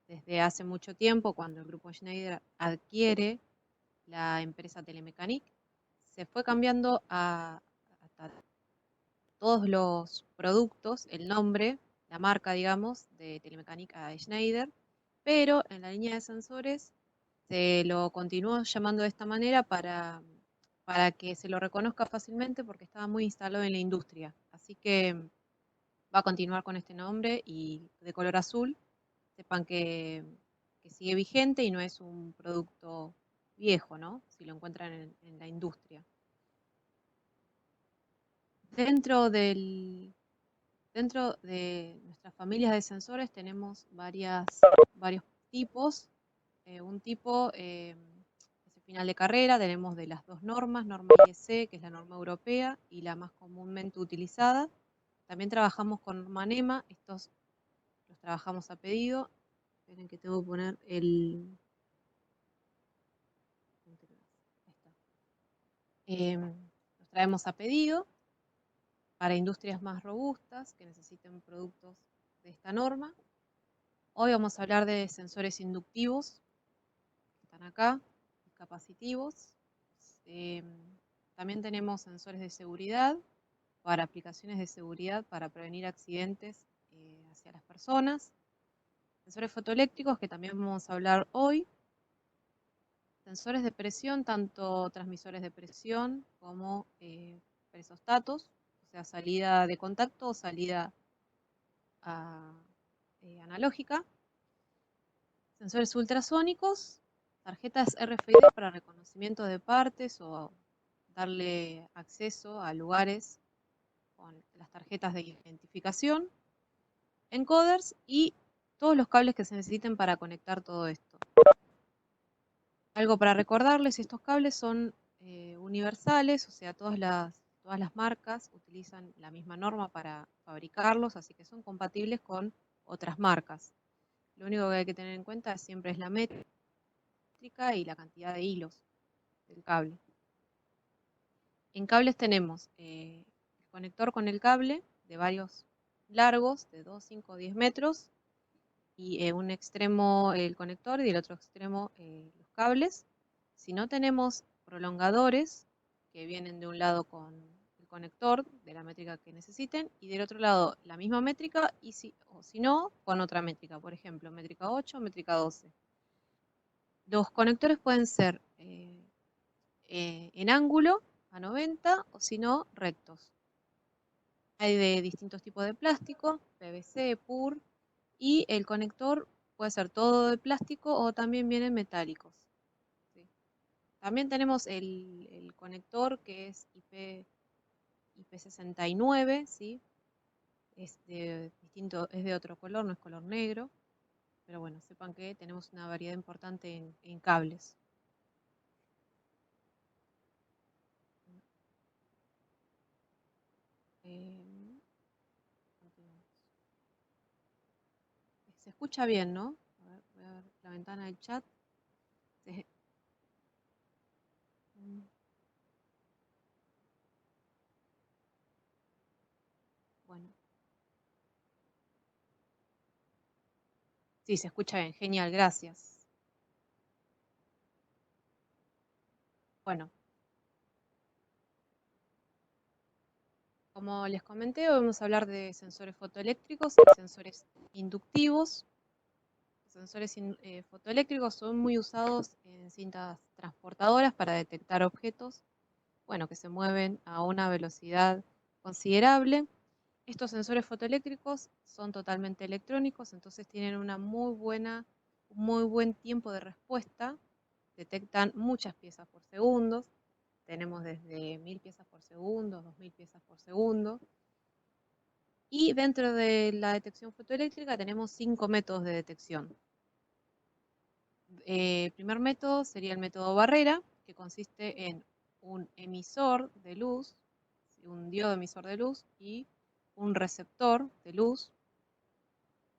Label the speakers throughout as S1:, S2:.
S1: desde hace mucho tiempo, cuando el grupo Schneider adquiere la empresa Telemecanique, se fue cambiando a todos los productos, el nombre, la marca, digamos, de Telemecanique a Schneider, pero en la línea de sensores se lo continuó llamando de esta manera para que se lo reconozca fácilmente porque estaba muy instalado en la industria. Así que va a continuar con este nombre y de color azul. Sepan que sigue vigente y no es un producto viejo, ¿no? Si lo encuentran en la industria. Dentro dentro de nuestras familias de sensores tenemos varios tipos. Un tipo es el final de carrera, tenemos de las dos normas, norma IEC, que es la norma europea y la más comúnmente utilizada. También trabajamos con norma NEMA, estos los trabajamos a pedido. Esperen que tengo que poner ahí está. Los traemos a pedido para industrias más robustas que necesiten productos de esta norma. Hoy vamos a hablar de sensores inductivos, que están acá, y capacitivos. Eh, También tenemos sensores de seguridad para aplicaciones de seguridad para prevenir accidentes hacia las personas. Sensores fotoeléctricos, que también vamos a hablar hoy. Sensores de presión, tanto transmisores de presión como presostatos, o sea, salida de contacto o salida analógica. Sensores ultrasónicos, tarjetas RFID para reconocimiento de partes o darle acceso a lugares con las tarjetas de identificación, encoders y todos los cables que se necesiten para conectar todo esto. Algo para recordarles, estos cables son universales, o sea, todas las marcas utilizan la misma norma para fabricarlos, así que son compatibles con otras marcas. Lo único que hay que tener en cuenta siempre es la métrica y la cantidad de hilos del cable. En cables tenemos el conector con el cable de varios largos, de 2, 5, 10 metros, y un extremo el conector y del otro extremo los cables. Si no tenemos prolongadores que vienen de un lado con el conector de la métrica que necesiten y del otro lado la misma métrica o si no con otra métrica, por ejemplo métrica 8 o métrica 12. Los conectores pueden ser en ángulo a 90 o si no rectos. Hay de distintos tipos de plástico, PVC, PUR, y el conector puede ser todo de plástico o también vienen metálicos. ¿Sí? También tenemos el conector que es IP69, ¿sí? Es es de otro color, no es color negro, pero bueno, sepan que tenemos una variedad importante en cables. Eh, Se escucha bien, ¿no? A ver, voy a ver la ventana del chat. Se- mm, Bueno, sí, se escucha bien, genial, gracias. Bueno, como les comenté, hoy vamos a hablar de sensores fotoeléctricos y sensores inductivos. Los sensores fotoeléctricos son muy usados en cintas transportadoras para detectar objetos, bueno, que se mueven a una velocidad considerable. Estos sensores fotoeléctricos son totalmente electrónicos, entonces tienen un muy buen tiempo de respuesta. Detectan muchas piezas por segundo. Tenemos desde 1000 piezas por segundo, 2000 piezas por segundo. Y dentro de la detección fotoeléctrica tenemos 5 métodos de detección. El primer método sería el método barrera, que consiste en un emisor de luz, un diodo emisor de luz y un receptor de luz.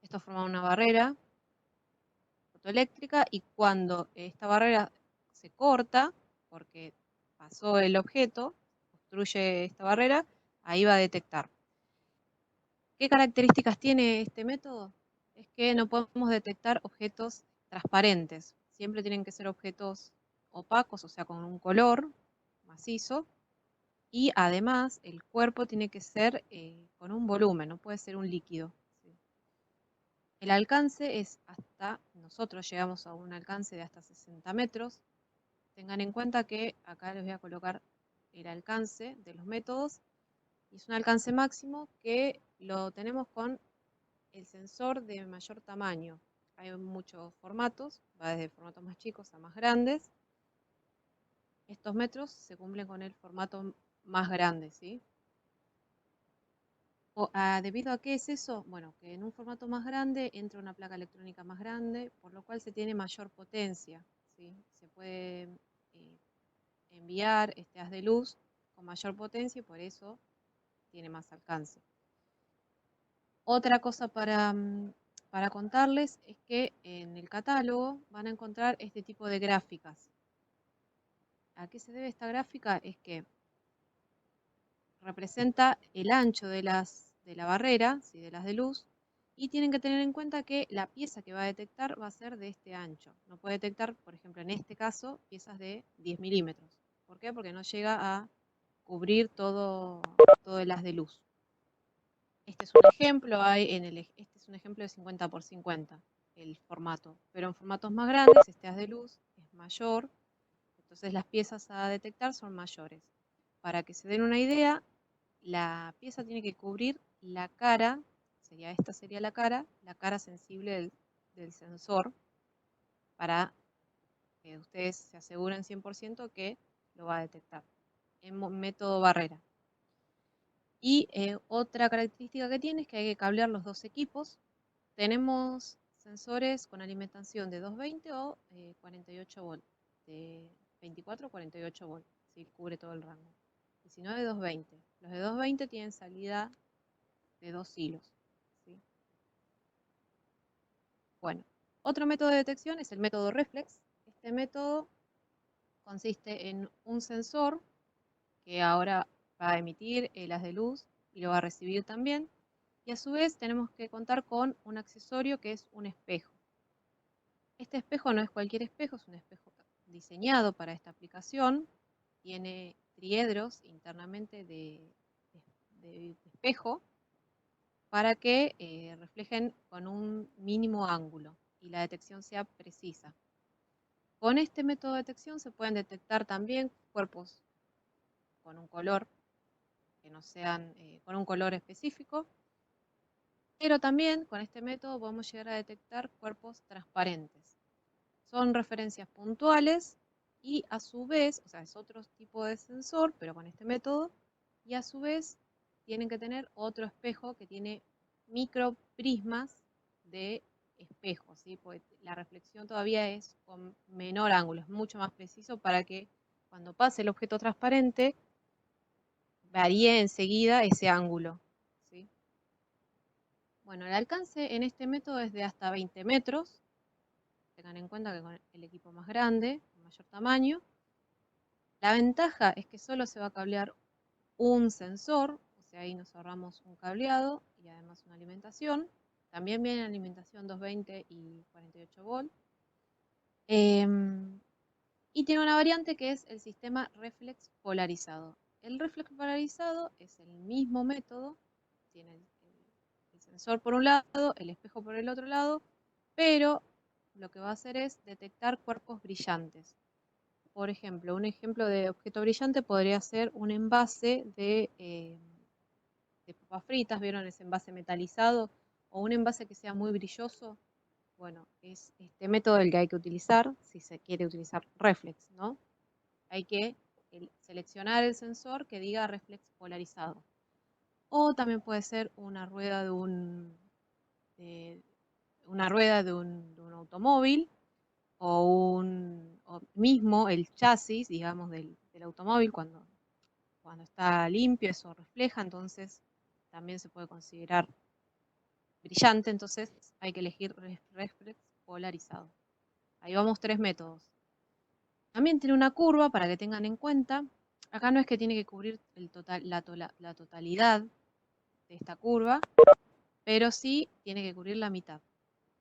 S1: Esto forma una barrera fotoeléctrica y cuando esta barrera se corta, porque pasó el objeto, obstruye esta barrera, ahí va a detectar. ¿Qué características tiene este método? es que no podemos detectar objetos transparentes. Siempre tienen que ser objetos opacos, o sea, con un color macizo. Y además el cuerpo tiene que ser con un volumen, no puede ser un líquido. ¿Sí? El alcance es hasta, nosotros llegamos a un alcance de hasta 60 metros. Tengan en cuenta que acá les voy a colocar el alcance de los métodos. Y es un alcance máximo que lo tenemos con el sensor de mayor tamaño. Hay muchos formatos, va desde formatos más chicos a más grandes. Estos metros se cumplen con el formato más grande, ¿sí? ¿Debido a qué es eso? Bueno, que en un formato más grande entra una placa electrónica más grande, por lo cual se tiene mayor potencia, ¿sí? Se puede eh, enviar este haz de luz con mayor potencia y por eso tiene más alcance. Otra cosa para contarles es que en el catálogo van a encontrar este tipo de gráficas. ¿A qué se debe esta gráfica? Es que representa el ancho de la barrera, ¿sí? De las de luz, y tienen que tener en cuenta que la pieza que va a detectar va a ser de este ancho. No puede detectar, por ejemplo, en este caso, piezas de 10 milímetros. ¿Por qué? Porque no llega a cubrir todo el haz de luz. Este es un ejemplo, este es un ejemplo de 50 por 50, el formato. Pero en formatos más grandes, este haz de luz es mayor, entonces las piezas a detectar son mayores. Para que se den una idea, la pieza tiene que cubrir la cara, esta sería la cara sensible del sensor, para que ustedes se aseguren 100% que lo va a detectar en método barrera. Y otra característica que tiene es que hay que cablear los dos equipos. Tenemos sensores con alimentación de 220 o 48 volts, de 24 o 48 volts, ¿sí? Cubre todo el rango. Y si no, de 220. Los de 220 tienen salida de 2 hilos, ¿sí? Bueno, otro método de detección es el método reflex. Este método consiste en un sensor que ahora va a emitir el haz de luz y lo va a recibir también. Y a su vez tenemos que contar con un accesorio que es un espejo. Este espejo no es cualquier espejo, es un espejo diseñado para esta aplicación. Tiene triedros internamente de espejo para que reflejen con un mínimo ángulo y la detección sea precisa. Con este método de detección se pueden detectar también cuerpos con un color, que no sean con un color específico, pero también con este método podemos llegar a detectar cuerpos transparentes. Son referencias puntuales y a su vez, o sea, es otro tipo de sensor, pero con este método, y a su vez tienen que tener otro espejo que tiene microprismas de espejo, ¿sí? Porque la reflexión todavía es con menor ángulo, es mucho más preciso para que cuando pase el objeto transparente varíe enseguida ese ángulo, ¿sí? Bueno, el alcance en este método es de hasta 20 metros. Tengan en cuenta que con el equipo más grande, mayor tamaño. La ventaja es que solo se va a cablear un sensor, o sea, ahí nos ahorramos un cableado y además una alimentación. También viene alimentación 220 y 48 volts. Y tiene una variante que es el sistema reflex polarizado. El reflex polarizado es el mismo método, tiene el sensor por un lado, el espejo por el otro lado, pero lo que va a hacer es detectar cuerpos brillantes. Por ejemplo, un ejemplo de objeto brillante podría ser un envase de papas fritas, ¿vieron ese envase metalizado? O un envase que sea muy brilloso. Bueno, es este método el que hay que utilizar si se quiere utilizar reflex, ¿no? Hay que seleccionar el sensor que diga reflex polarizado. O también puede ser una rueda de, de un automóvil o mismo el chasis, digamos, del automóvil cuando está limpio, eso refleja, entonces también se puede considerar brillante, entonces hay que elegir reflex polarizado. Ahí vamos 3 métodos. También tiene una curva para que tengan en cuenta. Acá no es que tiene que cubrir la totalidad de esta curva, pero sí tiene que cubrir la mitad.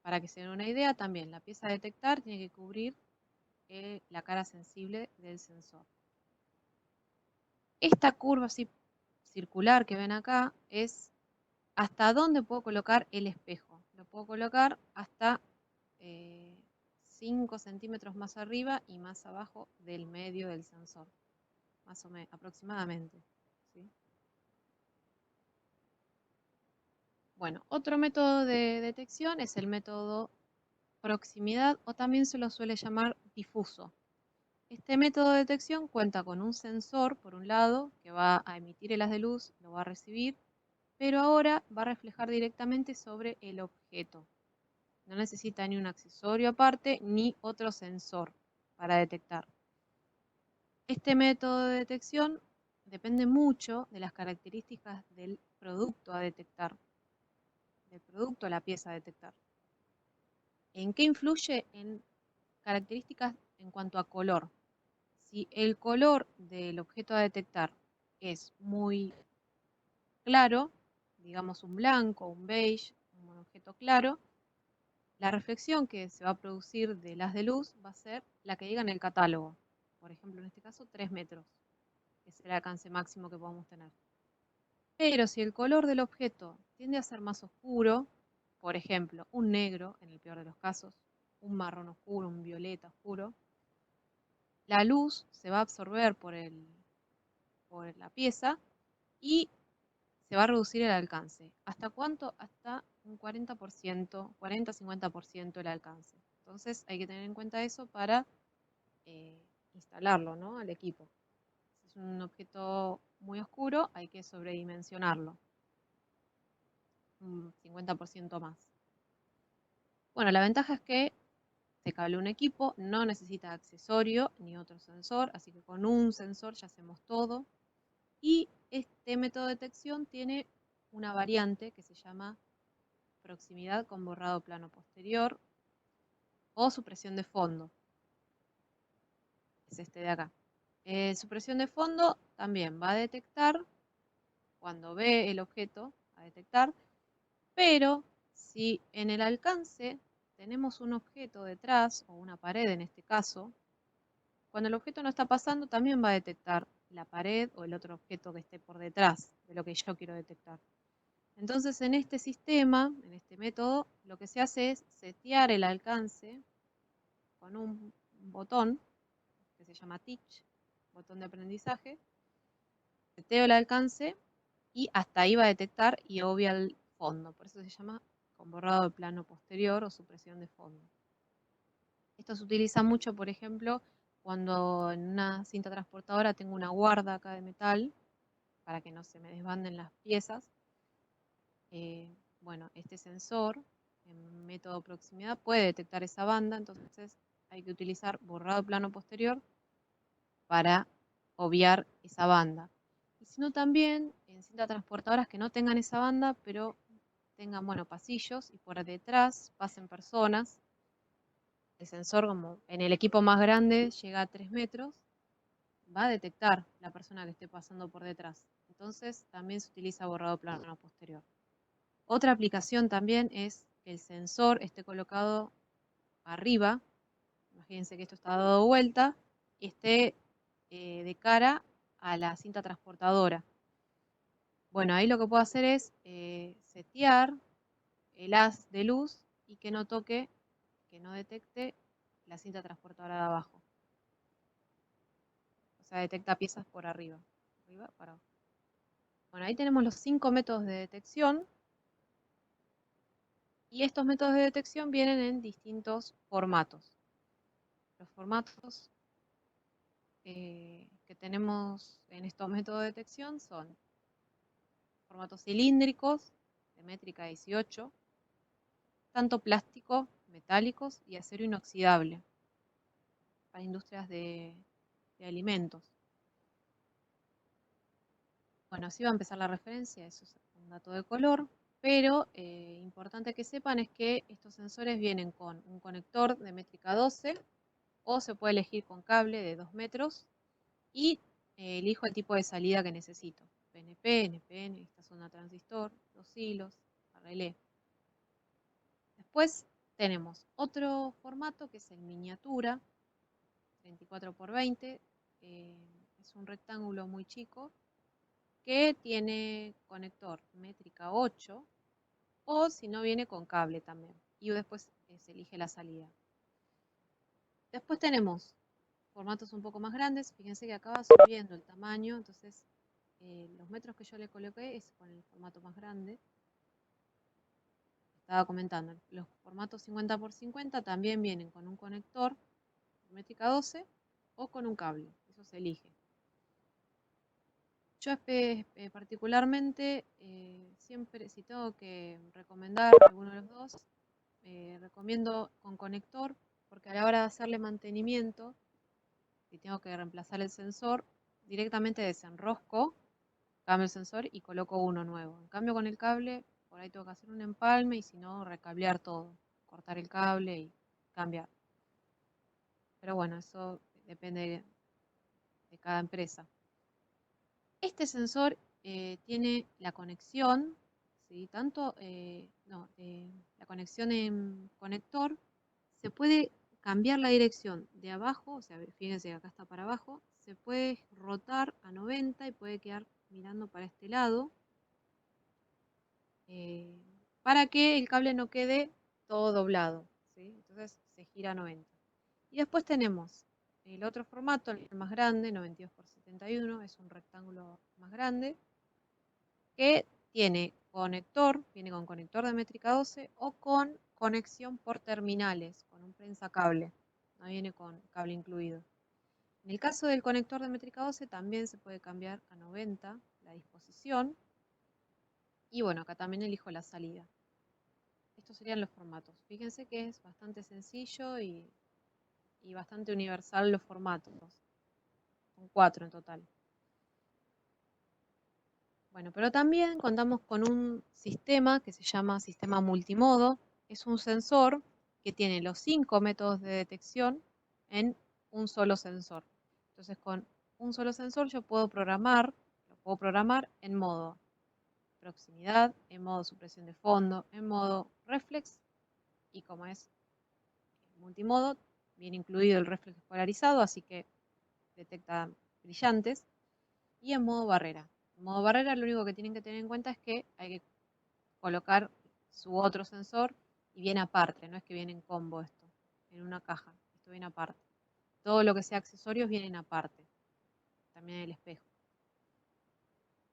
S1: Para que se den una idea, también la pieza a detectar tiene que cubrir la cara sensible del sensor. Esta curva así circular que ven acá es hasta dónde puedo colocar el espejo. Lo puedo colocar hasta 5 centímetros más arriba y más abajo del medio del sensor, más o menos, aproximadamente. ¿Sí? Bueno, otro método de detección es el método proximidad o también se lo suele llamar difuso. Este método de detección cuenta con un sensor, por un lado, que va a emitir el haz de luz, lo va a recibir, pero ahora va a reflejar directamente sobre el objeto. No necesita ni un accesorio aparte ni otro sensor para detectar. Este método de detección depende mucho de las características del producto a detectar, del producto a la pieza a detectar. ¿En qué influye? En características en cuanto a color. Si el color del objeto a detectar es muy claro, digamos un blanco, un beige, un objeto claro, la reflexión que se va a producir del haz de luz va a ser la que diga en el catálogo. Por ejemplo, en este caso, 3 metros, que es el alcance máximo que podemos tener. Pero si el color del objeto tiende a ser más oscuro, por ejemplo, un negro, en el peor de los casos, un marrón oscuro, un violeta oscuro, la luz se va a absorber por la pieza y se va a reducir el alcance. ¿Hasta cuánto? Hasta un 40%, 40-50% el alcance. Entonces hay que tener en cuenta eso para instalarlo, ¿no? Al equipo. Si es un objeto muy oscuro, hay que sobredimensionarlo, un 50% más. Bueno, la ventaja es que se cableó un equipo, no necesita accesorio ni otro sensor, así que con un sensor ya hacemos todo. Y este método de detección tiene una variante que se llama proximidad con borrado plano posterior o supresión de fondo. Es este de acá. Supresión de fondo también va a detectar cuando ve el objeto, a detectar, pero si en el alcance tenemos un objeto detrás, o una pared en este caso, cuando el objeto no está pasando también va a detectar la pared o el otro objeto que esté por detrás de lo que yo quiero detectar. Entonces en este sistema, en este método, lo que se hace es setear el alcance con un botón que se llama Teach, botón de aprendizaje, seteo el alcance y hasta ahí va a detectar y obvia el fondo. Por eso se llama con borrado de plano posterior o supresión de fondo. Esto se utiliza mucho, por ejemplo, cuando en una cinta transportadora tengo una guarda acá de metal para que no se me desbanden las piezas. Bueno, este sensor en método proximidad puede detectar esa banda, entonces hay que utilizar borrado de plano posterior para obviar esa banda. Y si no también en cintas transportadoras que no tengan esa banda, pero tengan, bueno, pasillos y por detrás pasen personas. El sensor, como en el equipo más grande, llega a 3 metros, va a detectar la persona que esté pasando por detrás. Entonces también se utiliza borrado plano posterior. Otra aplicación también es que el sensor esté colocado arriba. Imagínense que esto está dado vuelta y esté de cara a la cinta transportadora. Bueno, ahí lo que puedo hacer es setear el haz de luz y que no toque, que no detecte la cinta transportadora de abajo. O sea, detecta piezas por arriba. Arriba para abajo. Bueno, ahí tenemos los 5 métodos de detección. Y estos métodos de detección vienen en distintos formatos. Los formatos que tenemos en estos métodos de detección son formatos cilíndricos, de métrica 18, tanto plástico, metálicos y acero inoxidable para industrias de alimentos. Bueno, así va a empezar la referencia, eso es un dato de color, pero importante que sepan es que estos sensores vienen con un conector de métrica 12 o se puede elegir con cable de 2 metros y elijo el tipo de salida que necesito. PNP, NPN, esta zona transistor, 2 hilos, relé. Después tenemos otro formato que es el miniatura, 34 por 20. Es un rectángulo muy chico que tiene conector métrica 8 o si no viene con cable también. Y después se elige la salida. Después tenemos formatos un poco más grandes. Fíjense que acá va subiendo el tamaño, entonces los metros que yo le coloqué es con el formato más grande. Estaba comentando, los formatos 50 por 50 también vienen con un conector métrica 12 o con un cable, eso se elige. Yo particularmente, siempre, si tengo que recomendar alguno de los dos, recomiendo con conector, porque a la hora de hacerle mantenimiento, si tengo que reemplazar el sensor, directamente desenrosco, cambio el sensor y coloco uno nuevo. En cambio con el cable, por ahí tengo que hacer un empalme y si no, recablear todo, cortar el cable y cambiar. Pero bueno, eso depende de cada empresa. Este sensor tiene la conexión, ¿sí? La conexión en conector, se puede cambiar la dirección de abajo, o sea, fíjense que acá está para abajo, se puede rotar a 90 y puede quedar mirando para este lado, eh, para que el cable no quede todo doblado, ¿sí? Entonces se gira a 90. Y después tenemos el otro formato, el más grande, 92 por 71, es un rectángulo más grande, que tiene conector, viene con conector de métrica 12 o con conexión por terminales, con un prensacable, no viene con cable incluido. En el caso del conector de métrica 12 también se puede cambiar a 90 la disposición y bueno, acá también elijo la salida. Estos serían los formatos. Fíjense que es bastante sencillo y bastante universal los formatos. Son 4 en total. Bueno, pero también contamos con un sistema que se llama sistema multimodo. Es un sensor que tiene los 5 métodos de detección en un solo sensor. Entonces, con un solo sensor yo lo puedo programar en modo proximidad, en modo supresión de fondo, en modo reflex y como es multimodo, viene incluido el reflex polarizado, así que detecta brillantes, y en modo barrera. En modo barrera lo único que tienen que tener en cuenta es que hay que colocar su otro sensor y viene aparte, no es que viene en combo esto, en una caja, esto viene aparte. Todo lo que sea accesorios vienen aparte, también el espejo.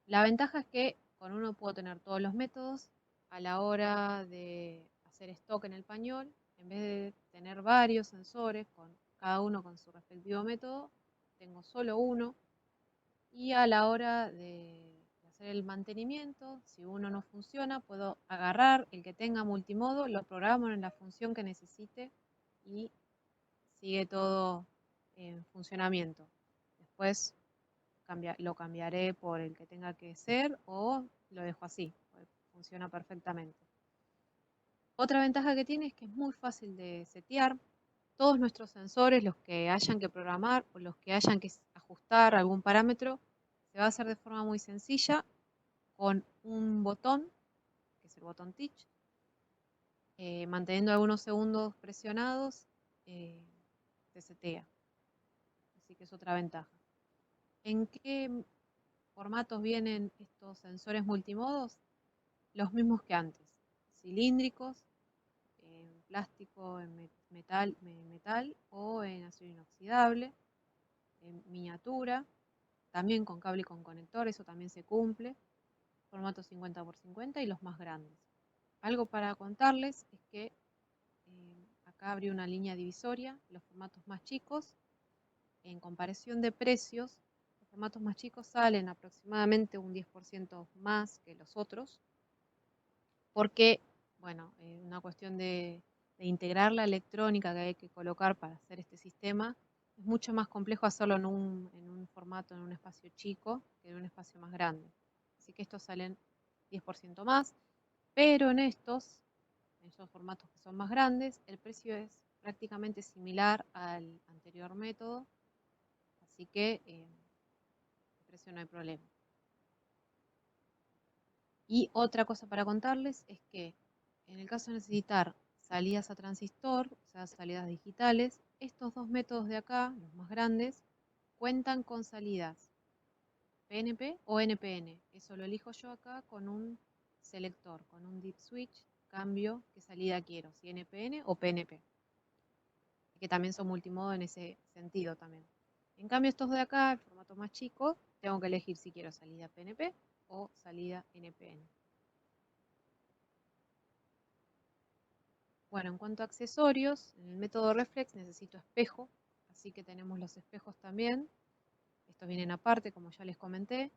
S1: La ventaja es que con uno puedo tener todos los métodos a la hora de hacer stock en el pañol, en vez de tener varios sensores, cada uno con su respectivo método, tengo solo uno. Y a la hora de hacer el mantenimiento, si uno no funciona, puedo agarrar el que tenga multimodo, lo programo en la función que necesite y sigue todo en funcionamiento. Después lo cambiaré por el que tenga que ser o lo dejo así, funciona perfectamente. Otra ventaja que tiene es que es muy fácil de setear. Todos nuestros sensores, los que hayan que programar o los que hayan que ajustar algún parámetro, se va a hacer de forma muy sencilla con un botón, que es el botón Teach, manteniendo algunos segundos presionados, se setea. Así que es otra ventaja. ¿En qué formatos vienen estos sensores multimodos? Los mismos que antes. Cilíndricos, en plástico, en metal o en acero inoxidable, en miniatura, también con cable y con conector, eso también se cumple. Formato 50 por 50 y los más grandes. Algo para contarles es que acá abrí una línea divisoria, los formatos más chicos, en comparación de precios, los formatos más chicos salen aproximadamente un 10% más que los otros, porque, bueno, una cuestión de integrar la electrónica que hay que colocar para hacer este sistema, es mucho más complejo hacerlo en un formato, en un espacio chico, que en un espacio más grande. Así que estos salen 10% más, pero en esos formatos que son más grandes, el precio es prácticamente similar al anterior método, así que el precio no hay problema. Y otra cosa para contarles es que en el caso de necesitar salidas a transistor, o sea, salidas digitales. Estos dos métodos de acá, los más grandes, cuentan con salidas PNP o NPN. Eso lo elijo yo acá con un selector, con un dip switch, cambio qué salida quiero, si NPN o PNP, que también son multimodo en ese sentido también. En cambio estos de acá, el formato más chico, tengo que elegir si quiero salida PNP o salida NPN. Bueno, en cuanto a accesorios, en el método reflex necesito espejo, así que tenemos los espejos también. Estos vienen aparte, como ya les comenté.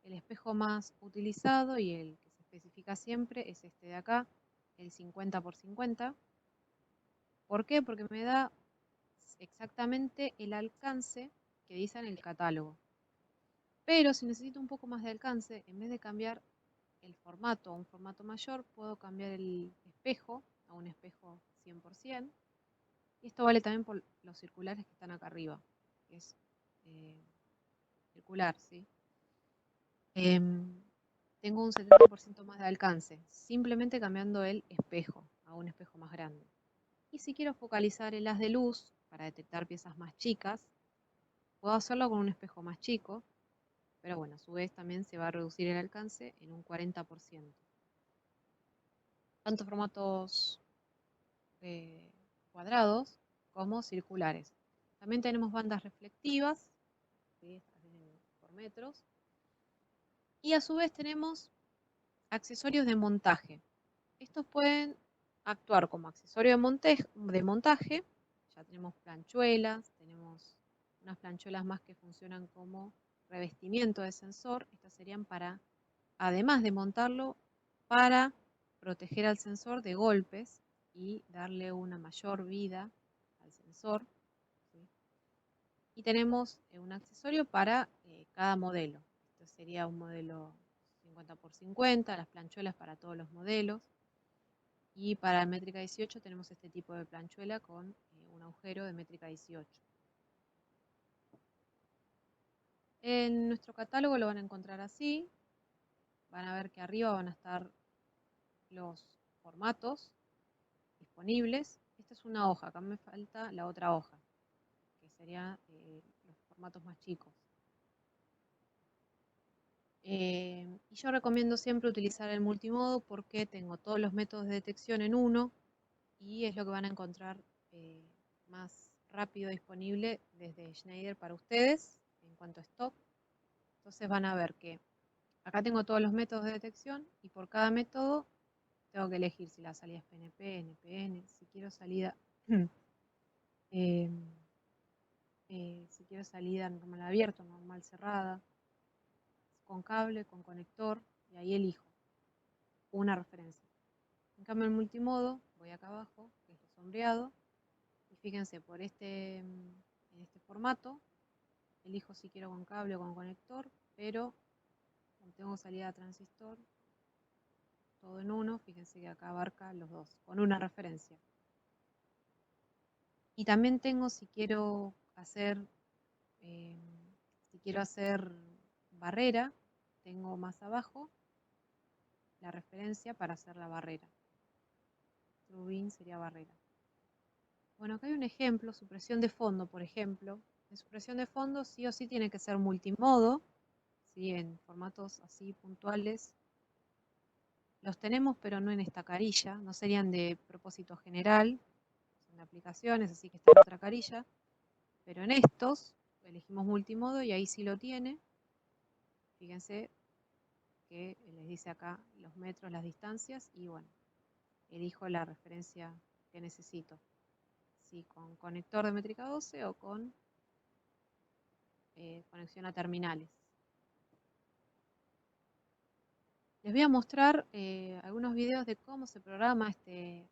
S1: El espejo más utilizado y el que se especifica siempre es este de acá, el 50 por 50. ¿Por qué? Porque me da exactamente el alcance que dice en el catálogo. Pero si necesito un poco más de alcance, en vez de cambiar el formato a un formato mayor, puedo cambiar el espejo a un espejo 100%. Y esto vale también por los circulares que están acá arriba, que es circular, ¿sí? Tengo un 70% más de alcance, simplemente cambiando el espejo a un espejo más grande. Y si quiero focalizar el haz de luz para detectar piezas más chicas, puedo hacerlo con un espejo más chico, pero bueno, a su vez también se va a reducir el alcance en un 40%. Tanto formatos cuadrados como circulares. También tenemos bandas reflectivas, ¿sí? Por metros. Y a su vez tenemos accesorios de montaje. Estos pueden actuar como accesorio de montaje. Ya tenemos planchuelas, tenemos unas planchuelas más que funcionan como revestimiento de sensor. Estas serían para, además de montarlo, para proteger al sensor de golpes y darle una mayor vida al sensor, ¿sí? Y tenemos un accesorio para cada modelo. Esto sería un modelo 50 por 50, las planchuelas para todos los modelos. Y para métrica 18 tenemos este tipo de planchuela con un agujero de métrica 18. En nuestro catálogo lo van a encontrar así. Van a ver que arriba van a estar los formatos disponibles. Esta es una hoja, acá me falta la otra hoja, que serían los formatos más chicos. Y yo recomiendo siempre utilizar el multimodo porque tengo todos los métodos de detección en uno y es lo que van a encontrar más rápido disponible desde Schneider para ustedes en cuanto a stock. Entonces van a ver que acá tengo todos los métodos de detección y por cada método tengo que elegir si la salida es PNP, NPN, si quiero salida eh, si quiero salida normal abierto, normal cerrada, con cable, con conector, y ahí elijo una referencia. En cambio, el multimodo, voy acá abajo, que es lo sombreado, y fíjense, por en este formato, elijo si quiero con cable o con conector, pero como tengo salida a transistor, todo en uno, fíjense que acá abarca los dos, con una referencia. Y también tengo si quiero hacer barrera, tengo más abajo la referencia para hacer la barrera. True sería barrera. Bueno, acá hay un ejemplo, supresión de fondo, por ejemplo. En supresión de fondo sí o sí tiene que ser multimodo, ¿sí? En formatos así puntuales. Los tenemos, pero no en esta carilla, no serían de propósito general, son de aplicaciones, así que está en otra carilla. Pero en estos elegimos multimodo y ahí sí lo tiene. Fíjense que les dice acá los metros, las distancias y bueno, elijo la referencia que necesito. Si con conector de métrica 12 o con conexión a terminales. Les voy a mostrar algunos videos de cómo se programa este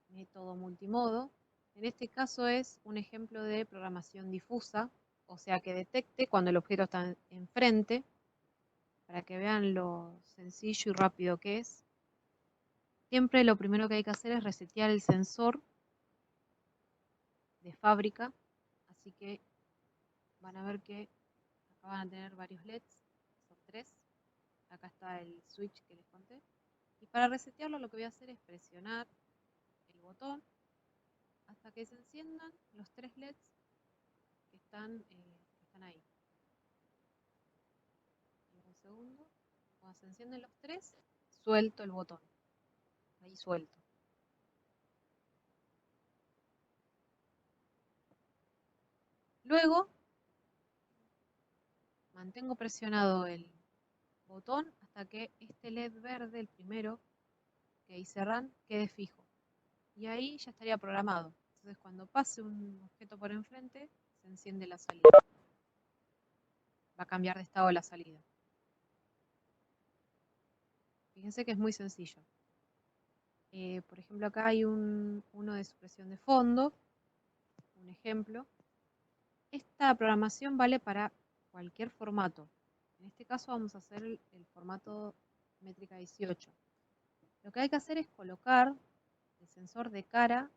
S1: método multimodo. En este caso es un ejemplo de programación difusa, o sea que detecte cuando el objeto está enfrente, para que vean lo sencillo y rápido que es. Siempre lo primero que hay que hacer es resetear el sensor de fábrica, así que van a ver que acá van a tener varios LEDs, son 3. Acá está el switch que les conté. Y para resetearlo lo que voy a hacer es presionar el botón hasta que se enciendan los 3 LEDs que están ahí. Y un segundo. Cuando se encienden los 3, suelto el botón. Ahí suelto. Luego, mantengo presionado el botón hasta que este LED verde, el primero que hice run, quede fijo. Y ahí ya estaría programado. Entonces cuando pase un objeto por enfrente, se enciende la salida. Va a cambiar de estado la salida. Fíjense que es muy sencillo. Por ejemplo, acá hay uno de supresión de fondo, un ejemplo. Esta programación vale para cualquier formato. En este caso vamos a hacer el formato métrica 18. Lo que hay que hacer es colocar el sensor de cara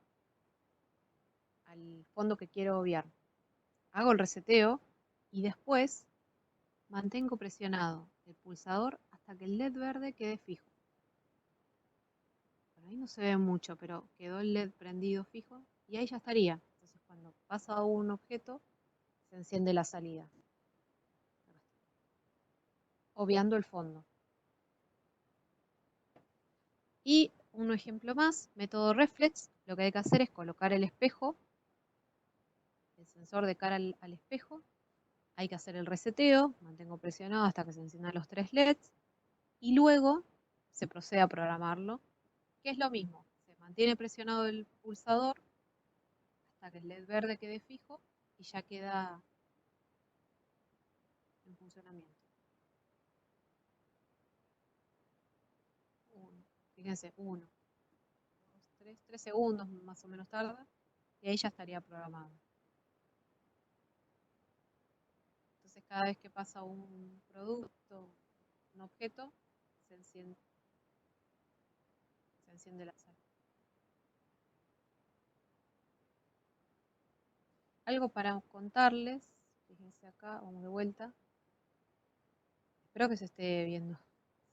S1: al fondo que quiero obviar. Hago el reseteo y después mantengo presionado el pulsador hasta que el LED verde quede fijo. Por ahí no se ve mucho, pero quedó el LED prendido fijo y ahí ya estaría. Entonces cuando pasa un objeto, se enciende la salida, obviando el fondo. Y un ejemplo más, método reflex, lo que hay que hacer es colocar el espejo, el sensor de cara al espejo, hay que hacer el reseteo, mantengo presionado hasta que se enciendan los 3 LEDs, y luego se procede a programarlo, que es lo mismo, se mantiene presionado el pulsador hasta que el LED verde quede fijo y ya queda en funcionamiento. Fíjense, 1, 2, 3 segundos más o menos tarda, y ahí ya estaría programado. Entonces cada vez que pasa un producto, un objeto, se enciende la sala. Algo para contarles, fíjense acá, vamos de vuelta. Espero que se esté viendo,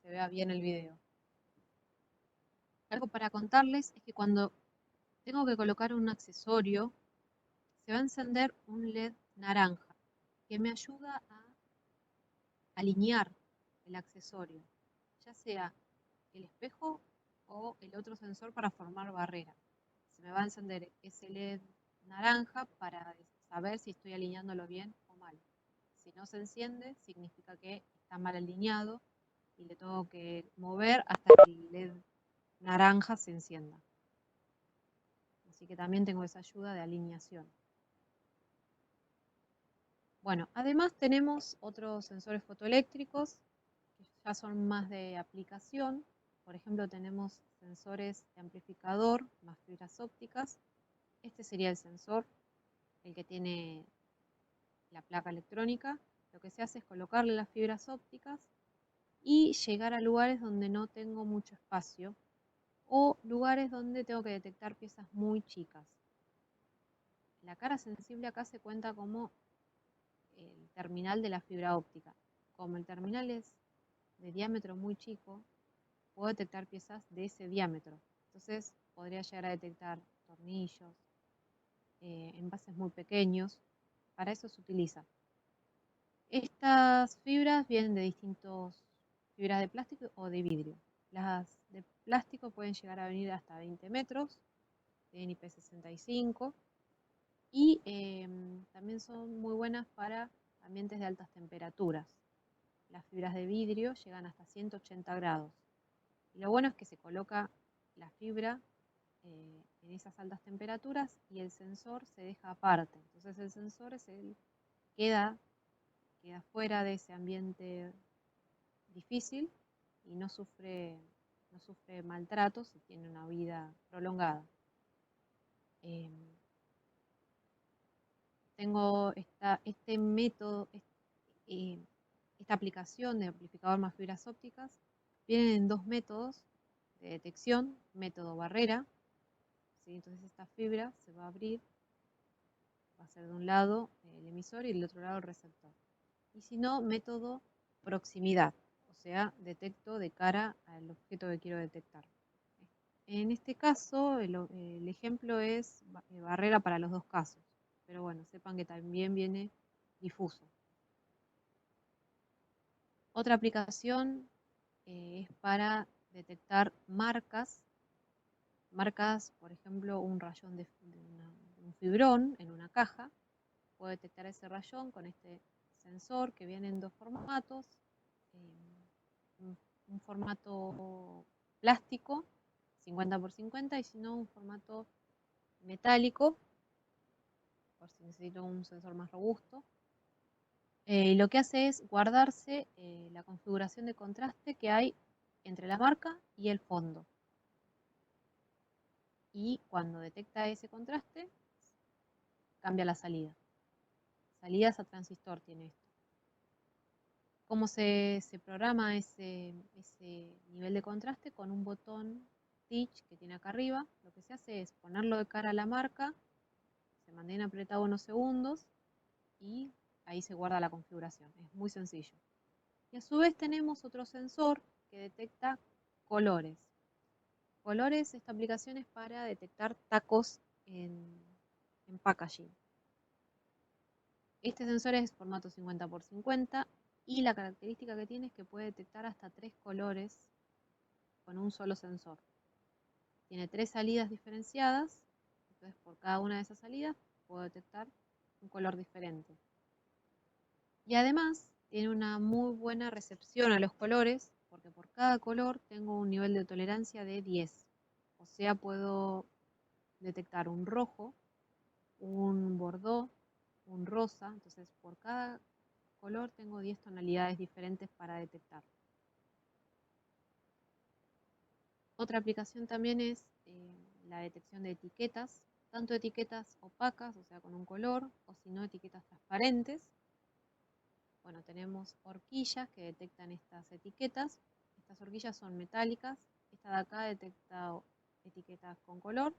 S1: se vea bien el video. Algo para contarles es que cuando tengo que colocar un accesorio, se va a encender un LED naranja que me ayuda a alinear el accesorio, ya sea el espejo o el otro sensor para formar barrera. Se me va a encender ese LED naranja para saber si estoy alineándolo bien o mal. Si no se enciende, significa que está mal alineado y le tengo que mover hasta que el LED naranja se encienda. Así que también tengo esa ayuda de alineación. Bueno, además tenemos otros sensores fotoeléctricos que ya son más de aplicación. Por ejemplo, tenemos sensores de amplificador más fibras ópticas. Este sería el sensor, el que tiene la placa electrónica. Lo que se hace es colocarle las fibras ópticas y llegar a lugares donde no tengo mucho espacio o lugares donde tengo que detectar piezas muy chicas. La cara sensible acá se cuenta como el terminal de la fibra óptica. Como el terminal es de diámetro muy chico, puedo detectar piezas de ese diámetro. Entonces podría llegar a detectar tornillos, envases muy pequeños. Para eso se utiliza. Estas fibras vienen de distintas fibras de plástico o de vidrio. Las de plástico pueden llegar a venir hasta 20 metros, tienen IP65 y también son muy buenas para ambientes de altas temperaturas. Las fibras de vidrio llegan hasta 180 grados. Y lo bueno es que se coloca la fibra en esas altas temperaturas y el sensor se deja aparte. Entonces el sensor queda fuera de ese ambiente difícil y no sufre maltratos y tiene una vida prolongada. Tengo este método, esta aplicación de amplificador más fibras ópticas, vienen en 2 métodos de detección, método barrera, ¿sí? Entonces esta fibra se va a abrir, va a ser de un lado el emisor y del otro lado el receptor. Y si no, método proximidad, o sea, detecto de cara al objeto que quiero detectar. En este caso, el ejemplo es barrera para los dos casos, pero bueno, sepan que también viene difuso. Otra aplicación es para detectar marcas, por ejemplo, un rayón de un fibrón en una caja. Puedo detectar ese rayón con este sensor que viene en dos formatos, un, un formato plástico 50 por 50 y si no un formato metálico, por si necesito un sensor más robusto. Y lo que hace es guardarse la configuración de contraste que hay entre la marca y el fondo. Y cuando detecta ese contraste, cambia la salida. Salidas a transistor tiene esto. ¿Cómo se programa ese nivel de contraste? Con un botón Teach que tiene acá arriba. Lo que se hace es ponerlo de cara a la marca, se mantiene apretado unos segundos y ahí se guarda la configuración. Es muy sencillo. Y a su vez tenemos otro sensor que detecta colores. Colores, esta aplicación es para detectar tacos en packaging. Este sensor es formato 50 por 50 y la característica que tiene es que puede detectar hasta 3 colores con un solo sensor. Tiene 3 salidas diferenciadas, entonces por cada una de esas salidas puedo detectar un color diferente. Y además tiene una muy buena recepción a los colores, porque por cada color tengo un nivel de tolerancia de 10. O sea, puedo detectar un rojo, un bordó, un rosa. Entonces, por cada color tengo 10 tonalidades diferentes para detectar. Otra aplicación también es la detección de etiquetas, tanto etiquetas opacas, o sea, con un color, o si no, etiquetas transparentes. Bueno, tenemos horquillas que detectan estas etiquetas. Estas horquillas son metálicas. Esta de acá detecta etiquetas con color.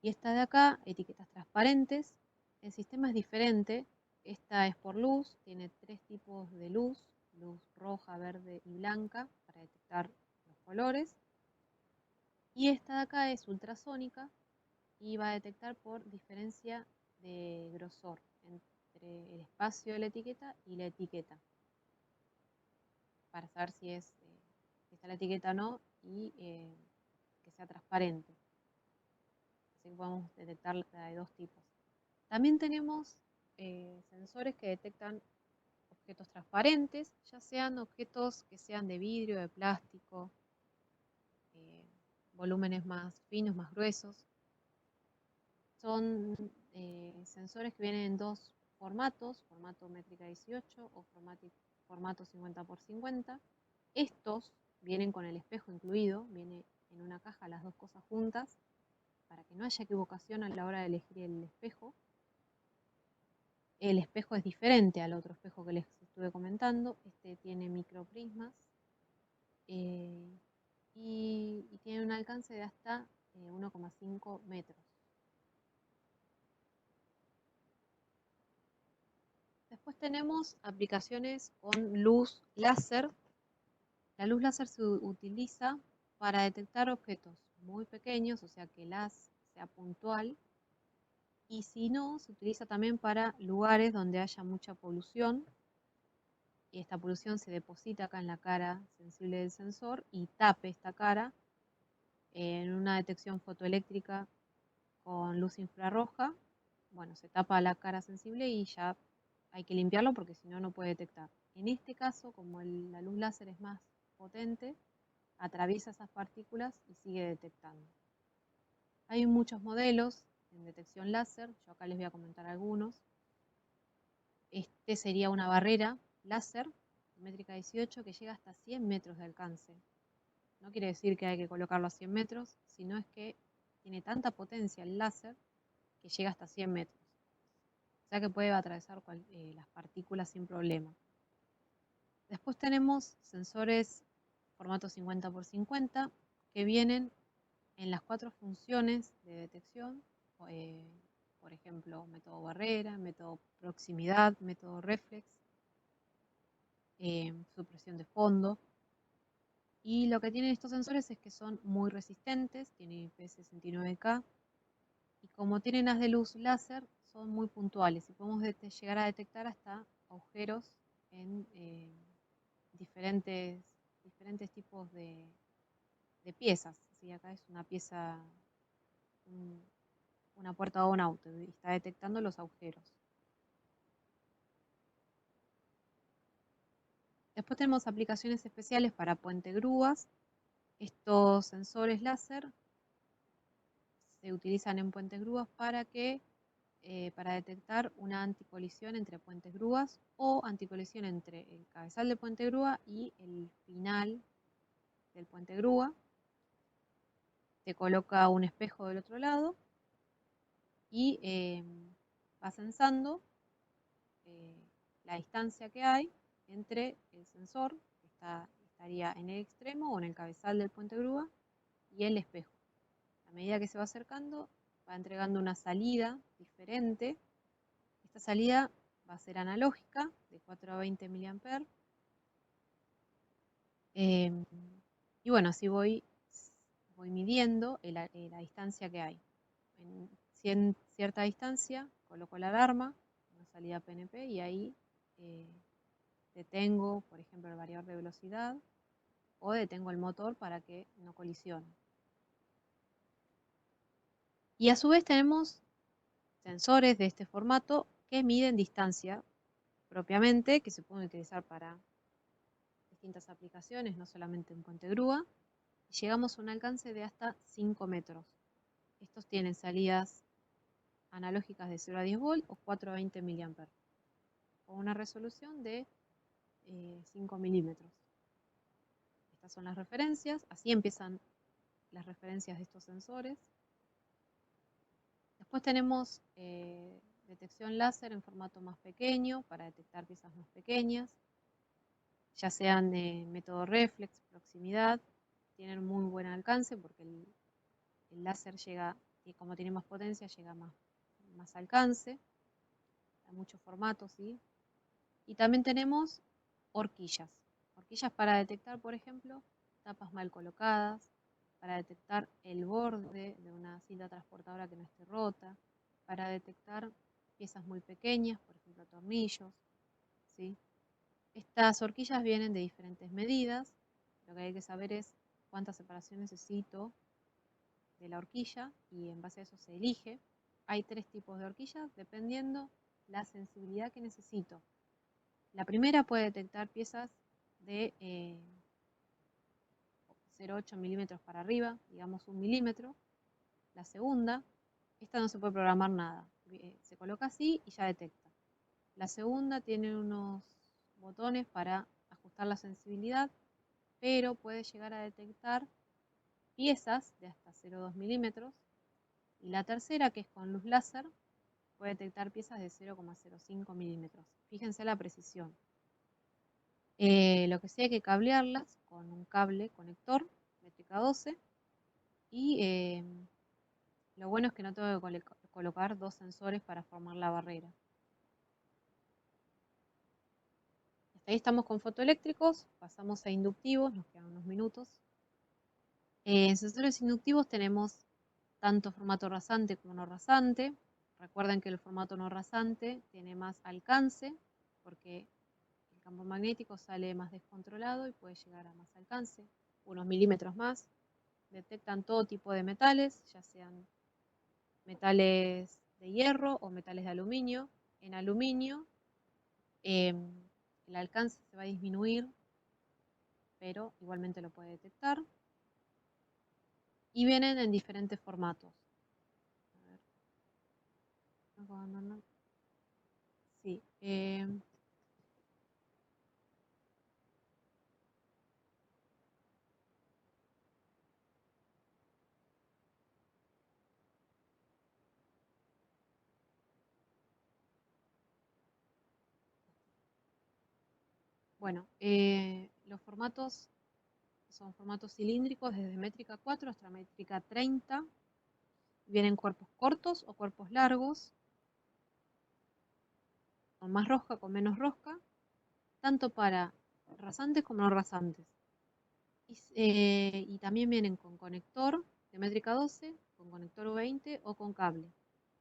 S1: Y esta de acá, etiquetas transparentes. El sistema es diferente. Esta es por luz. Tiene 3 tipos de luz. Luz roja, verde y blanca para detectar los colores. Y esta de acá es ultrasónica y va a detectar por diferencia de grosor entre el espacio de la etiqueta y la etiqueta, para saber si está la etiqueta o no y que sea transparente. Así que podemos detectar de dos tipos. También tenemos sensores que detectan objetos transparentes, ya sean objetos que sean de vidrio, de plástico, eh, volúmenes más finos, más gruesos. Son sensores que vienen en dos formatos, formato métrica 18 o formato 50 por 50. Estos vienen con el espejo incluido, viene en una caja las dos cosas juntas, para que no haya equivocación a la hora de elegir el espejo. El espejo es diferente al otro espejo que les estuve comentando. Este tiene microprismas y tiene un alcance de hasta 1,5 metros. Después tenemos aplicaciones con luz láser. La luz láser se utiliza para detectar objetos muy pequeños, o sea que el haz sea puntual, y si no, se utiliza también para lugares donde haya mucha polución, y esta polución se deposita acá en la cara sensible del sensor y tape esta cara en una detección fotoeléctrica con luz infrarroja. Bueno, se tapa la cara sensible y ya hay que limpiarlo porque si no, no puede detectar. En este caso, como la luz láser es más potente, atraviesa esas partículas y sigue detectando. Hay muchos modelos en detección láser, yo acá les voy a comentar algunos. Este sería una barrera láser, métrica 18, que llega hasta 100 metros de alcance. No quiere decir que hay que colocarlo a 100 metros, sino es que tiene tanta potencia el láser que llega hasta 100 metros. O sea que puede atravesar las partículas sin problema. Después tenemos sensores formato 50 por 50 que vienen en las 4 funciones de detección, eh, por ejemplo, método barrera, método proximidad, método reflex, supresión de fondo. Y lo que tienen estos sensores es que son muy resistentes, tienen IP69K, y como tienen haz de luz láser, son muy puntuales y podemos llegar a detectar hasta agujeros en diferentes, diferentes tipos de piezas. ¿Sí? Acá es una pieza, un- una puerta de un auto y está detectando los agujeros. Después tenemos aplicaciones especiales para puente grúas. Estos sensores láser se utilizan en puentes grúas para detectar una anticolisión entre puentes grúas o anticolisión entre el cabezal del puente grúa y el final del puente grúa. Se coloca un espejo del otro lado y va sensando eh, la distancia que hay entre el sensor, que estaría en el extremo o en el cabezal del puente grúa, y el espejo. A medida que se va acercando, va entregando una salida diferente. Esta salida va a ser analógica, de 4 a 20 mA. Y bueno, así voy midiendo la distancia que hay. En cierta distancia coloco la alarma, una salida PNP, y ahí eh, detengo, por ejemplo, el variador de velocidad o detengo el motor para que no colisione. Y a su vez tenemos sensores de este formato que miden distancia propiamente, que se pueden utilizar para distintas aplicaciones, no solamente en puente grúa. Y llegamos a un alcance de hasta 5 metros. Estos tienen salidas analógicas de 0 a 10 volt o 4 a 20 mA, con una resolución de 5 milímetros. Estas son las referencias, así empiezan las referencias de estos sensores. Después tenemos detección láser en formato más pequeño para detectar piezas más pequeñas, ya sean de método reflex, proximidad, tienen muy buen alcance porque el láser llega, y como tiene más potencia, llega más alcance, a muchos formatos, ¿sí? Y también tenemos horquillas. Horquillas para detectar, por ejemplo, tapas mal colocadas, para detectar el borde de una cinta transportadora que no esté rota, para detectar piezas muy pequeñas, por ejemplo, tornillos, ¿sí? Estas horquillas vienen de diferentes medidas. Lo que hay que saber es cuánta separación necesito de la horquilla y en base a eso se elige. Hay 3 tipos de horquillas dependiendo la sensibilidad que necesito. La primera puede detectar piezas de 0,8 milímetros para arriba, digamos 1 milímetro. La segunda, esta no se puede programar nada, se coloca así y ya detecta. La segunda tiene unos botones para ajustar la sensibilidad, pero puede llegar a detectar piezas de hasta 0,2 milímetros. Y la tercera, que es con luz láser, puede detectar piezas de 0,05 milímetros. Fíjense la precisión. Lo que sí hay que cablearlas con un cable conector métrica 12 y lo bueno es que no tengo que colocar 2 sensores para formar la barrera. Hasta ahí estamos con fotoeléctricos, pasamos a inductivos, nos quedan unos minutos. En sensores inductivos tenemos tanto formato rasante como no rasante. Recuerden que el formato no rasante tiene más alcance porque el campo magnético sale más descontrolado y puede llegar a más alcance, unos milímetros más. Detectan todo tipo de metales, ya sean metales de hierro o metales de aluminio. En aluminio el alcance se va a disminuir, pero igualmente lo puede detectar. Y vienen en diferentes formatos. A ver. Sí. Bueno, los formatos son formatos cilíndricos desde métrica 4 hasta métrica 30. Vienen cuerpos cortos o cuerpos largos, con más rosca, con menos rosca, tanto para rasantes como no rasantes. Y también vienen con conector de métrica 12, con conector U20 o con cable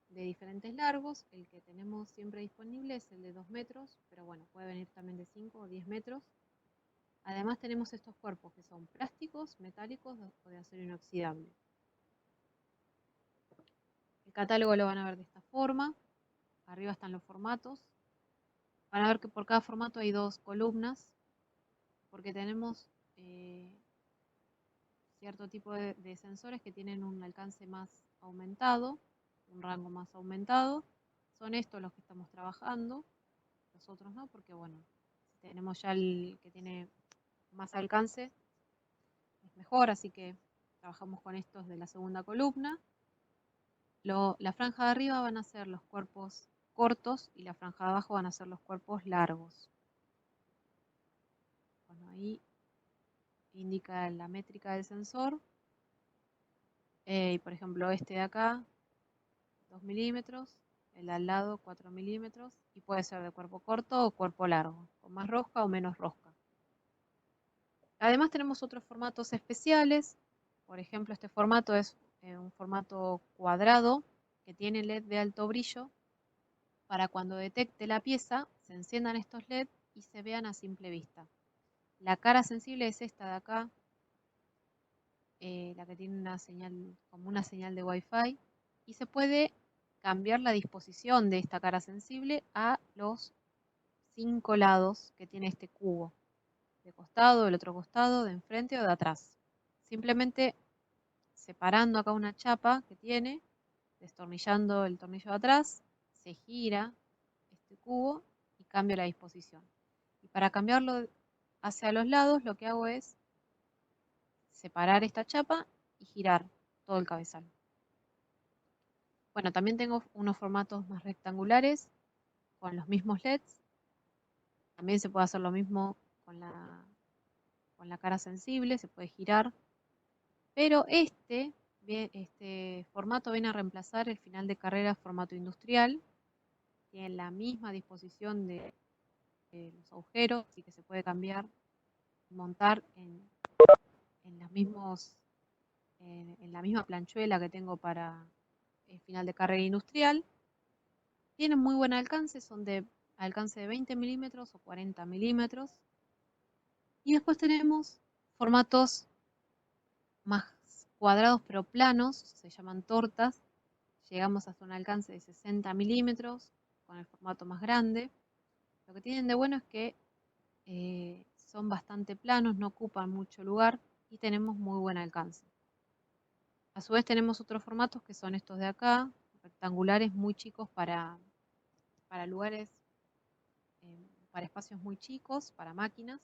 S1: de diferentes largos. El que tenemos siempre disponible es el de 2 metros, pero bueno, puede venir también de 5 o 10 metros. Además tenemos estos cuerpos que son plásticos, metálicos o de acero inoxidable. El catálogo lo van a ver de esta forma. Arriba están los formatos. Van a ver que por cada formato hay 2 columnas, porque tenemos cierto tipo de sensores que tienen un alcance más aumentado, un rango más aumentado. Son estos los que estamos trabajando, los otros no, porque bueno, si tenemos ya el que tiene más alcance, es mejor, así que trabajamos con estos de la segunda columna. La franja de arriba van a ser los cuerpos cortos y la franja de abajo van a ser los cuerpos largos. Bueno, ahí indica la métrica del sensor. Y por ejemplo, este de acá, 2 milímetros, el de al lado 4 milímetros, y puede ser de cuerpo corto o cuerpo largo, con más rosca o menos rosca. Además tenemos otros formatos especiales. Por ejemplo, este formato es un formato cuadrado que tiene LED de alto brillo para cuando detecte la pieza se enciendan estos LED y se vean a simple vista. La cara sensible es esta de acá, la que tiene una señal, como una señal de Wi-Fi, y se puede cambiar la disposición de esta cara sensible a los 5 lados que tiene este cubo, de costado, del otro costado, de enfrente o de atrás. Simplemente separando acá una chapa que tiene, destornillando el tornillo de atrás, se gira este cubo y cambia la disposición. Y para cambiarlo hacia los lados, lo que hago es separar esta chapa y girar todo el cabezal. Bueno, también tengo unos formatos más rectangulares con los mismos LEDs. También se puede hacer lo mismo con la cara sensible, se puede girar. Pero este formato viene a reemplazar el final de carrera formato industrial. Tiene la misma disposición de los agujeros, así que se puede cambiar y montar en en la misma planchuela que tengo para el final de carrera industrial. Tienen muy buen alcance, son de alcance de 20 milímetros o 40 milímetros. Y después tenemos formatos más cuadrados pero planos, se llaman tortas. Llegamos hasta un alcance de 60 milímetros con el formato más grande. Lo que tienen de bueno es que son bastante planos, no ocupan mucho lugar y tenemos muy buen alcance. A su vez tenemos otros formatos que son estos de acá, rectangulares muy chicos para lugares, para espacios muy chicos, para máquinas.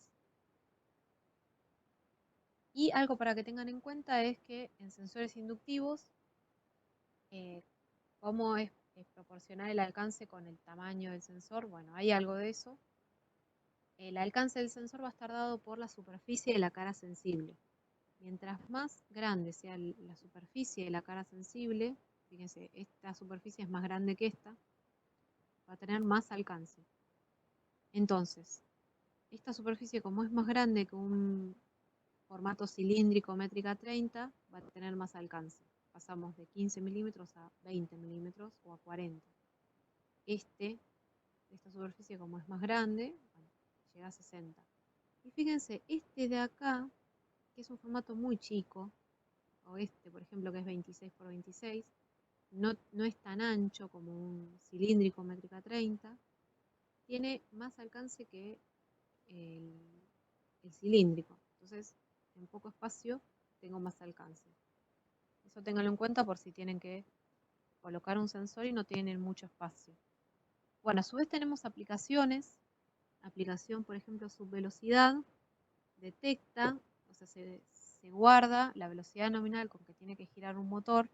S1: Y algo para que tengan en cuenta es que en sensores inductivos, cómo es proporcional el alcance con el tamaño del sensor. Bueno, hay algo de eso. El alcance del sensor va a estar dado por la superficie de la cara sensible. Mientras más grande sea la superficie de la cara sensible, fíjense, esta superficie es más grande que esta, va a tener más alcance. Entonces, esta superficie, como es más grande que un formato cilíndrico métrica 30, va a tener más alcance. Pasamos de 15 milímetros a 20 milímetros o a 40. Esta superficie, como es más grande, bueno, llega a 60. Y fíjense, este de acá, que es un formato muy chico, o este, por ejemplo, que es 26 por 26, no es tan ancho como un cilíndrico métrica 30, tiene más alcance que el, el cilíndrico. Entonces, en poco espacio tengo más alcance. Eso ténganlo en cuenta por si tienen que colocar un sensor y no tienen mucho espacio. Bueno, a su vez tenemos aplicaciones. Aplicación, por ejemplo, subvelocidad, detecta, o sea, se guarda la velocidad nominal con que tiene que girar un motor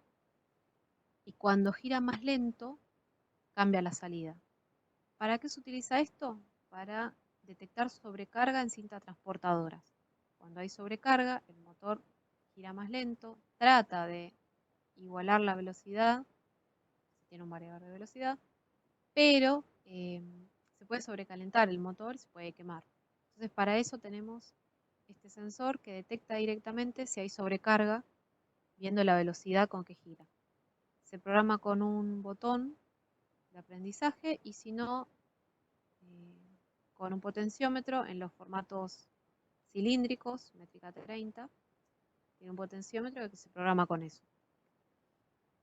S1: y cuando gira más lento, cambia la salida. ¿Para qué se utiliza esto? Para detectar sobrecarga en cintas transportadoras. Cuando hay sobrecarga, el motor gira más lento, trata de igualar la velocidad, si tiene un variador de velocidad, pero se puede sobrecalentar el motor y se puede quemar. Entonces, para eso tenemos este sensor que detecta directamente si hay sobrecarga, viendo la velocidad con que gira. Se programa con un botón de aprendizaje y si no, con un potenciómetro en los formatos cilíndricos, métrica 30, tiene un potenciómetro que se programa con eso.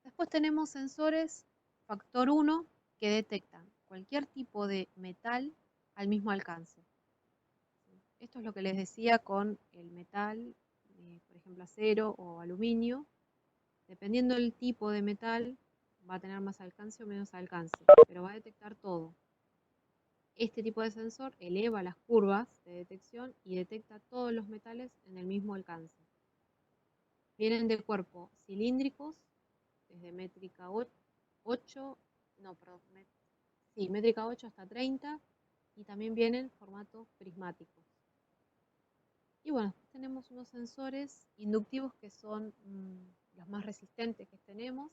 S1: Después tenemos sensores factor 1 que detectan cualquier tipo de metal al mismo alcance. Esto es lo que les decía con el metal, por ejemplo acero o aluminio. Dependiendo del tipo de metal, va a tener más alcance o menos alcance, pero va a detectar todo. Este tipo de sensor eleva las curvas de detección y detecta todos los metales en el mismo alcance. Vienen de cuerpo cilíndricos, desde métrica 8, no, perdón, sí, métrica 8 hasta 30, y también vienen formatos prismáticos. Y bueno, tenemos unos sensores inductivos que son los más resistentes que tenemos.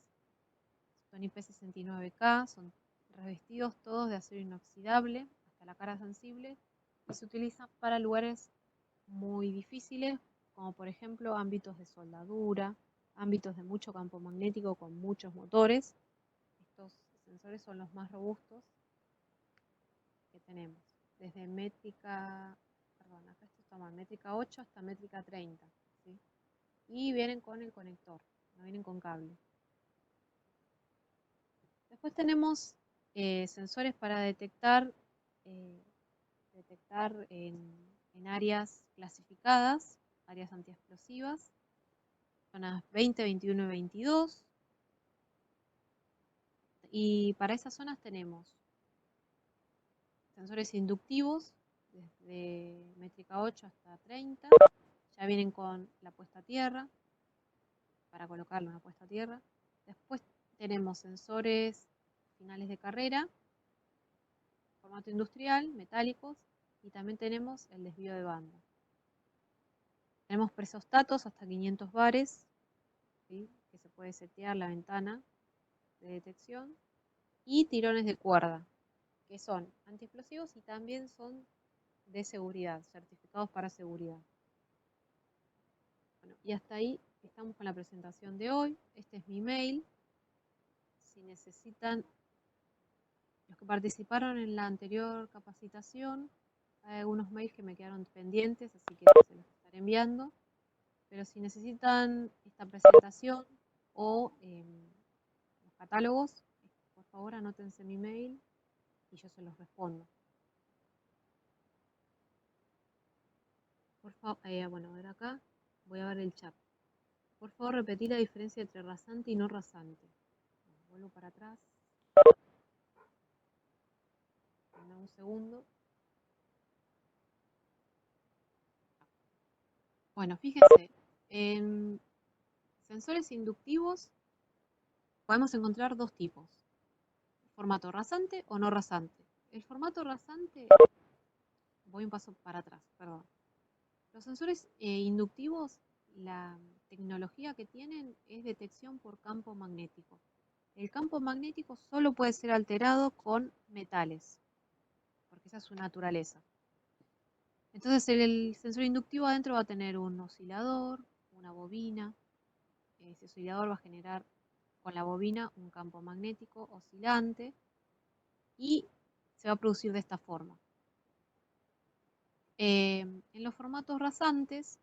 S1: Son IP69K, son revestidos todos de acero inoxidable hasta la cara sensible y se utilizan para lugares muy difíciles, como por ejemplo ámbitos de soldadura, ámbitos de mucho campo magnético con muchos motores. Estos sensores son los más robustos que tenemos, desde métrica, perdón, acá esto está mal, métrica 8 hasta métrica 30, ¿sí? Y vienen con el conector, no vienen con cable. Después tenemos sensores para detectar, en áreas clasificadas, áreas antiexplosivas, zonas 20, 21 y 22. Y para esas zonas tenemos sensores inductivos, desde métrica 8 hasta 30. Ya vienen con la puesta a tierra, para colocarle una puesta a tierra. Después tenemos sensores finales de carrera, formato industrial, metálicos, y también tenemos el desvío de banda. Tenemos presostatos hasta 500 bares, ¿sí? Que se puede setear la ventana de detección, y tirones de cuerda, que son antiexplosivos y también son de seguridad, certificados para seguridad. Bueno, y hasta ahí estamos con la presentación de hoy. Este es mi mail. Si necesitan, los que participaron en la anterior capacitación, hay algunos mails que me quedaron pendientes, así que se los estaré enviando. Pero si necesitan esta presentación o los catálogos, por favor anótense mi mail y yo se los respondo. Por favor, bueno, a ver acá, voy a ver el chat. Por favor, repetí la diferencia entre rasante y no rasante. Bueno, vuelvo para atrás. Dame un segundo. Bueno, fíjense, en sensores inductivos podemos encontrar dos tipos: formato rasante o no rasante. El formato rasante, voy un paso para atrás, perdón. Los sensores inductivos, la tecnología que tienen es detección por campo magnético. El campo magnético solo puede ser alterado con metales, porque esa es su naturaleza. Entonces el sensor inductivo adentro va a tener un oscilador, una bobina. Ese oscilador va a generar con la bobina un campo magnético oscilante y se va a producir de esta forma. En los formatos rasantes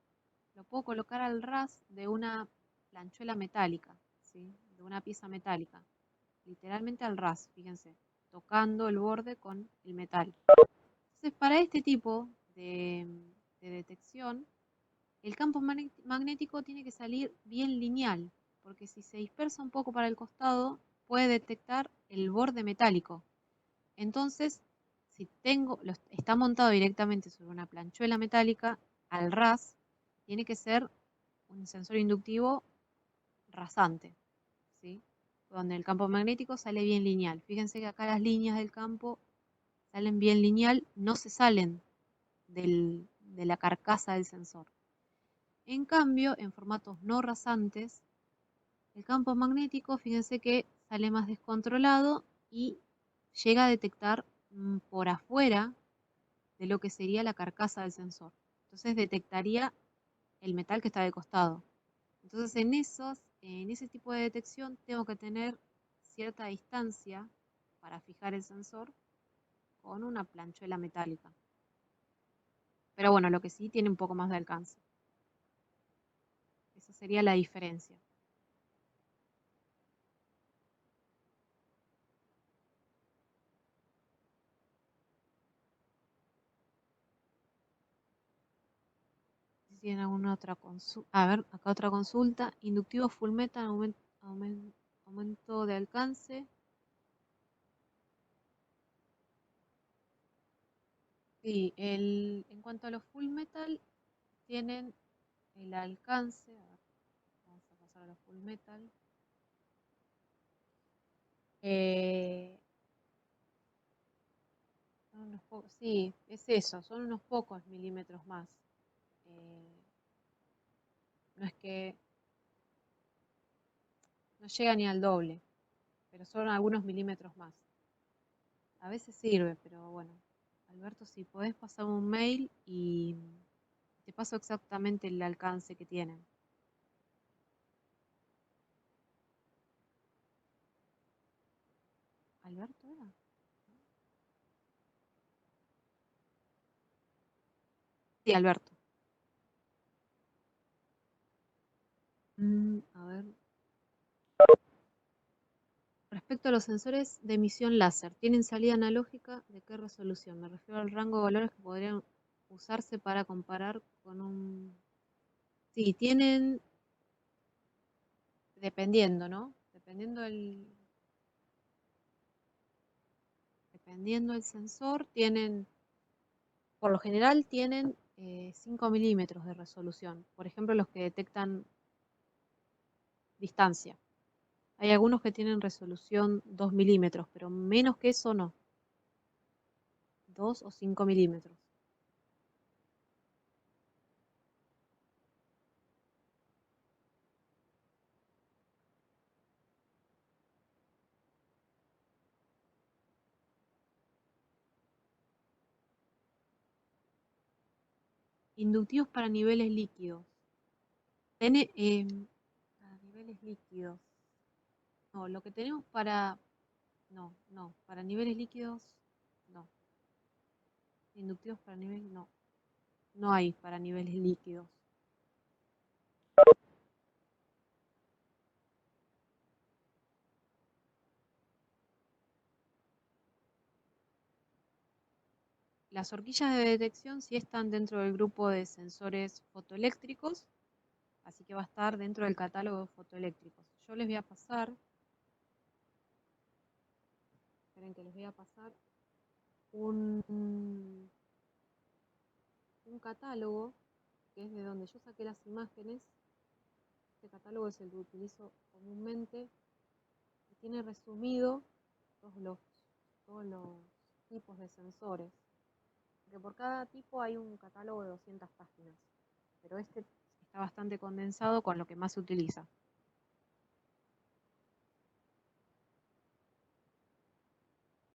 S1: lo puedo colocar al ras de una planchuela metálica, ¿sí? De una pieza metálica, literalmente al ras, fíjense, tocando el borde con el metal. Entonces, para este tipo de detección, el campo magnético tiene que salir bien lineal, porque si se dispersa un poco para el costado, puede detectar el borde metálico. Entonces, si está montado directamente sobre una planchuela metálica, al ras, tiene que ser un sensor inductivo rasante, ¿sí? Donde el campo magnético sale bien lineal. Fíjense que acá las líneas del campo salen bien lineal, no se salen de la carcasa del sensor. En cambio, en formatos no rasantes, el campo magnético, fíjense que sale más descontrolado y llega a detectar por afuera de lo que sería la carcasa del sensor. Entonces detectaría el metal que está de costado. Entonces en ese tipo de detección tengo que tener cierta distancia para fijar el sensor con una planchuela metálica. Pero bueno, lo que sí tiene un poco más de alcance. Esa sería la diferencia. Si tienen alguna otra consulta. A ver, acá otra consulta. Inductivo full metal, aumento de alcance. Sí, en cuanto a los full metal, tienen el alcance. A ver, vamos a pasar a los full metal. Eh, sí, es eso, son unos pocos milímetros más. Eh, no es que no llega ni al doble, pero son algunos milímetros más. A veces sirve, pero bueno. Alberto, si podés pasar un mail y te paso exactamente el alcance que tienen. ¿Alberto era? Sí, Alberto. A ver. Respecto a los sensores de emisión láser, ¿tienen salida analógica? ¿De qué resolución? Me refiero al rango de valores que podrían usarse para comparar con un... Sí, tienen, dependiendo, ¿no? Dependiendo el sensor, tienen, por lo general tienen 5 milímetros de resolución. Por ejemplo, los que detectan distancia. Hay algunos que tienen resolución 2 milímetros, pero menos que eso no. 2 o 5 milímetros. Inductivos para niveles líquidos. Para niveles líquidos. No, lo que tenemos para... No, no. Para niveles líquidos, no. Inductivos para niveles, no. No hay para niveles líquidos. Las horquillas de detección sí están dentro del grupo de sensores fotoeléctricos, así que va a estar dentro del catálogo de fotoeléctricos. Yo les voy a pasar, esperen que les voy a pasar un, un catálogo, que es de donde yo saqué las imágenes. Este catálogo es el que utilizo comúnmente y tiene resumido todos los, todos los tipos de sensores. Porque por cada tipo hay un catálogo de 200 páginas, pero este está bastante condensado con lo que más se utiliza.